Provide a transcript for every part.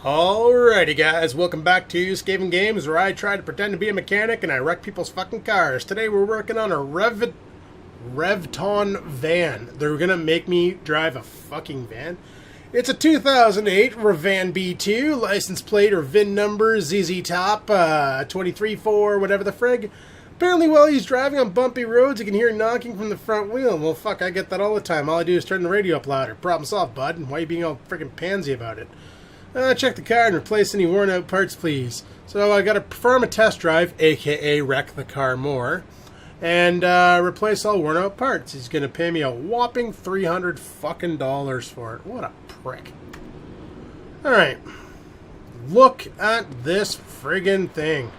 Alrighty guys, welcome back to SkavaenGames, where I try to pretend to be a mechanic and I wreck people's fucking cars. Today we're working on a Revton van. They're gonna make me drive a fucking van. It's a 2008 Revan B2, license plate or VIN number ZZ Top 234 whatever the frig. Apparently while he's driving on bumpy roads, you can hear knocking from the front wheel. Well, fuck, I get that all the time. All I do is turn the radio up louder. Problem solved, bud. Why are you being all freaking pansy about it? Check the car and replace any worn out parts, please. So I got to perform a test drive, aka wreck the car more, and replace all worn out parts. He's gonna pay me a whopping $300 fucking for it. What a prick! All right, look at this friggin' thing.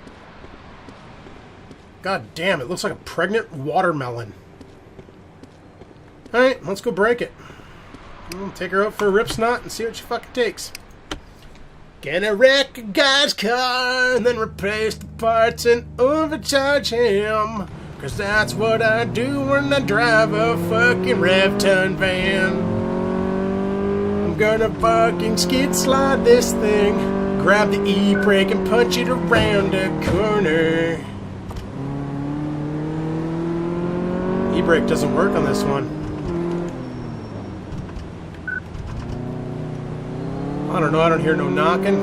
God damn, it looks like a pregnant watermelon. All right, let's go break it. We'll take her out for a rip snot and see what she fucking takes. Gonna wreck a guy's car and then replace the parts and overcharge him. Cause that's what I do when I drive a fucking Revton van. I'm gonna fucking skid slide this thing, grab the e-brake and punch it around a corner. E-brake doesn't work on this one. I don't know, I don't hear no knocking.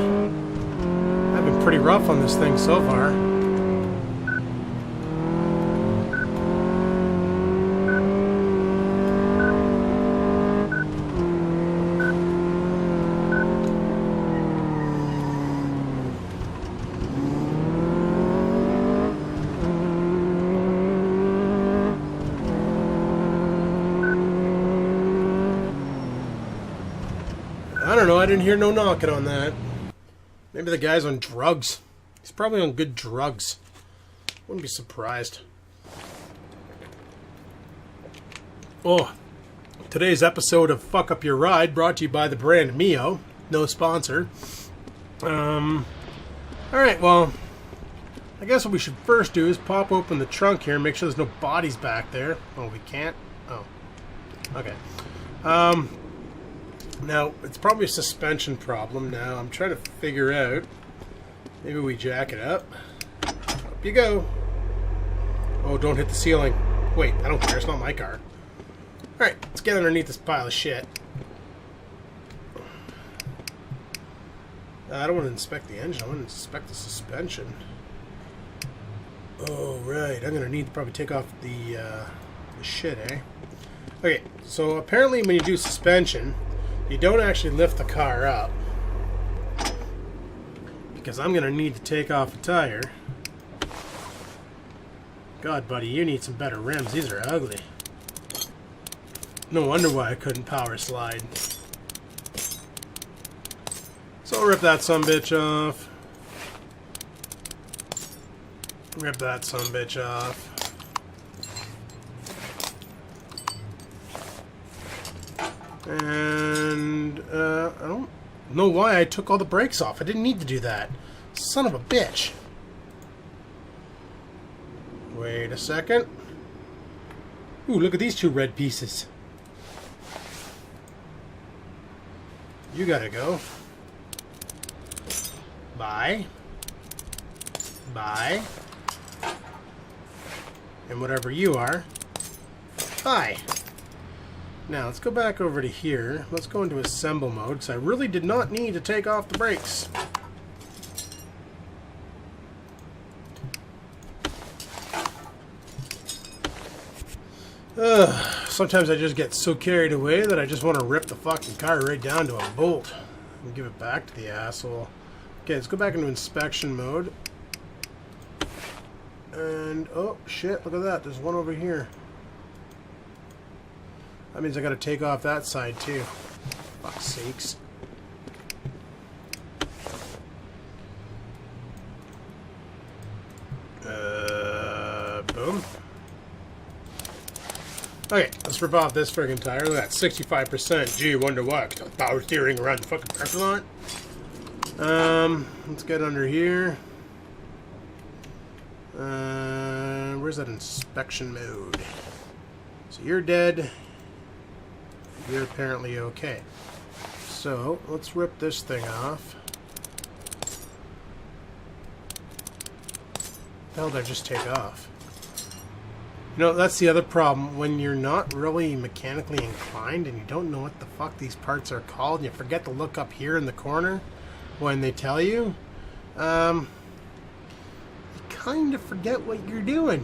I've been pretty rough on this thing so far. I don't know, I didn't hear no knocking on that. Maybe the guy's on drugs. He's probably on good drugs. Wouldn't be surprised. Oh, today's episode of Fuck Up Your Ride brought to you by the brand Mio. No sponsor. Alright, well, I guess what we should first do is pop open the trunk here and make sure there's no bodies back there. Oh, we can't? Oh. Okay. Now, it's probably a suspension problem now. I'm trying to figure out. Maybe we jack it up. Up you go. Oh, don't hit the ceiling. Wait, I don't care. It's not my car. Alright, let's get underneath this pile of shit. I don't want to inspect the engine. I want to inspect the suspension. Oh, right. I'm going to need to probably take off the shit, eh? Okay, so apparently when you do suspension, you don't actually lift the car up, because I'm going to need to take off a tire. God, buddy, you need some better rims. These are ugly. No wonder why I couldn't power slide. So I'll rip that sumbitch off. Rip that sumbitch off. And I don't know why I took all the brakes off. I didn't need to do that. Son of a bitch. Wait a second. Ooh, look at these two red pieces. You gotta go. Bye. Bye. And whatever you are. Bye. Now, let's go back over to here. Let's go into assemble mode, because I really did not need to take off the brakes. Sometimes I just get so carried away that I just want to rip the fucking car right down to a bolt and give it back to the asshole. Okay, let's go back into inspection mode. And, oh, shit, look at that. There's one over here. That means I gotta take off that side too. Fuck's sakes. Boom. Okay, let's rip off this friggin' tire. Look at that, 65%. Gee, wonder what? Power steering around the fucking parking lot. Let's get under here. Where's that inspection mode? So you're dead. You're apparently okay. So, let's rip this thing off. the hell did I just take off? You know, that's the other problem. When you're not really mechanically inclined and you don't know what the fuck these parts are called, and you forget to look up here in the corner when they tell you, you kind of forget what you're doing.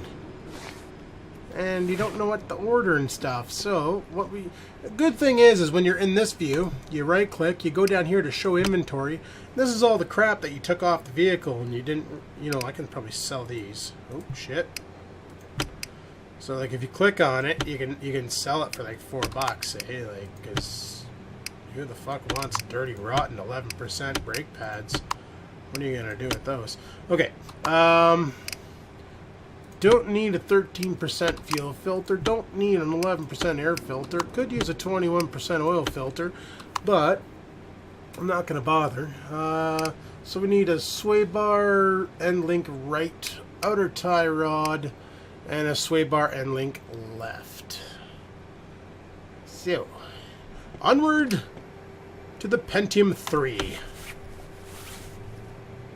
And you don't know what to order and stuff. So, the good thing is when you're in this view, you right click, you go down here to show inventory. This is all the crap that you took off the vehicle and you didn't, you know, I can probably sell these. Oh, shit. So, like, if you click on it, you can sell it for like $4. Hey, like, because who the fuck wants dirty, rotten 11% brake pads? What are you gonna do with those? Okay. Don't need a 13% fuel filter. Don't need an 11% air filter. Could use a 21% oil filter, but I'm not gonna bother. So we need a sway bar end link right, outer tie rod, and a sway bar end link left. So, onward to the Pentium 3.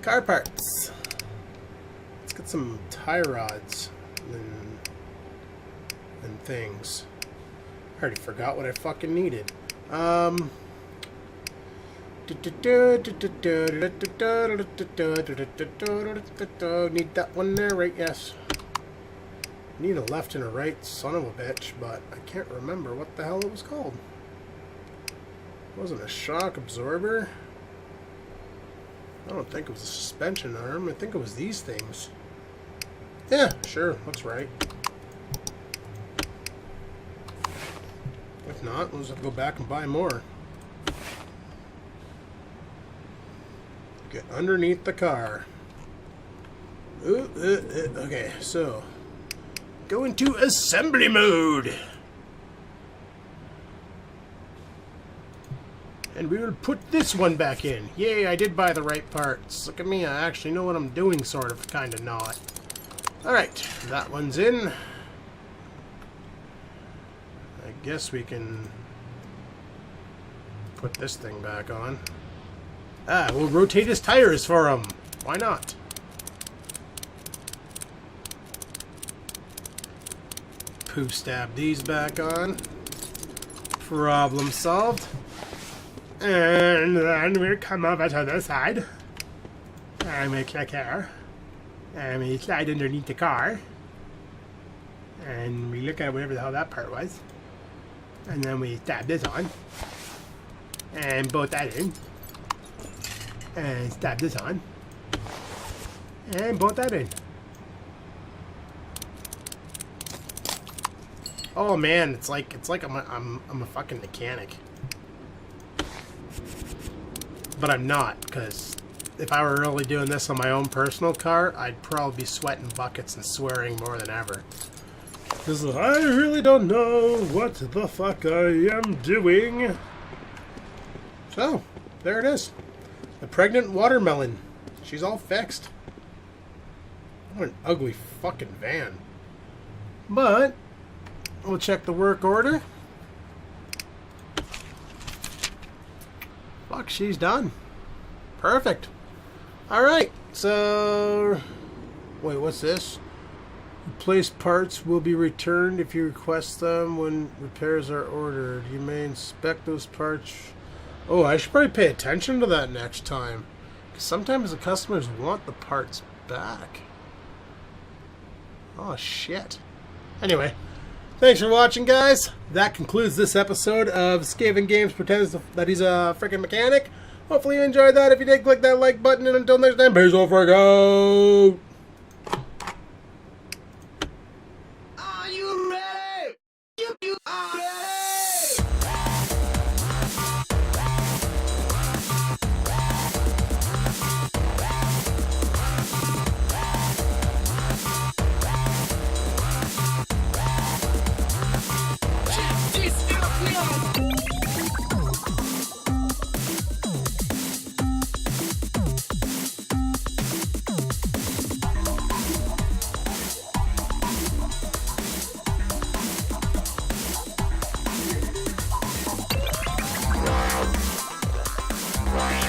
Car parts. Let's get some tie rods and things. I already forgot what I fucking needed. Need that one there, right? Yes. Need a left and a right, son of a bitch, but I can't remember what the hell it was called. It wasn't a shock absorber. I don't think it was a suspension arm. I think it was these things. Yeah, sure, looks right. If not, we'll just have to go back and buy more. Get underneath the car. Okay, so go into assembly mode. And we will put this one back in. Yay, I did buy the right parts. Look at me, I actually know what I'm doing, sort of, kind of not. Alright, that one's in. I guess we can put this thing back on. Ah, we'll rotate his tires for him. Why not? Poof, stab these back on. Problem solved. And then we'll come over to the side. And we click here. And we slide underneath the car. And we look at whatever the hell that part was. And then we stab this on. And bolt that in. And stab this on. And bolt that in. Oh man, it's like I'm a fucking mechanic. But I'm not, because if I were really doing this on my own personal car, I'd probably be sweating buckets and swearing more than ever. Because I really don't know what the fuck I am doing. So, there it is. The pregnant watermelon. She's all fixed. What an ugly fucking van. But we'll check the work order. Fuck, she's done. Perfect. Alright, so wait, what's this? Replaced parts will be returned if you request them when repairs are ordered. You may inspect those parts. Oh, I should probably pay attention to that next time. Because sometimes the customers want the parts back. Oh, shit. Anyway, thanks for watching, guys. That concludes this episode of SkavaenGames pretends that he's a freaking mechanic. Hopefully you enjoyed that. If you did, click that like button. And until next time, peace out, Friggin. Are you ready? You are ready. Wow.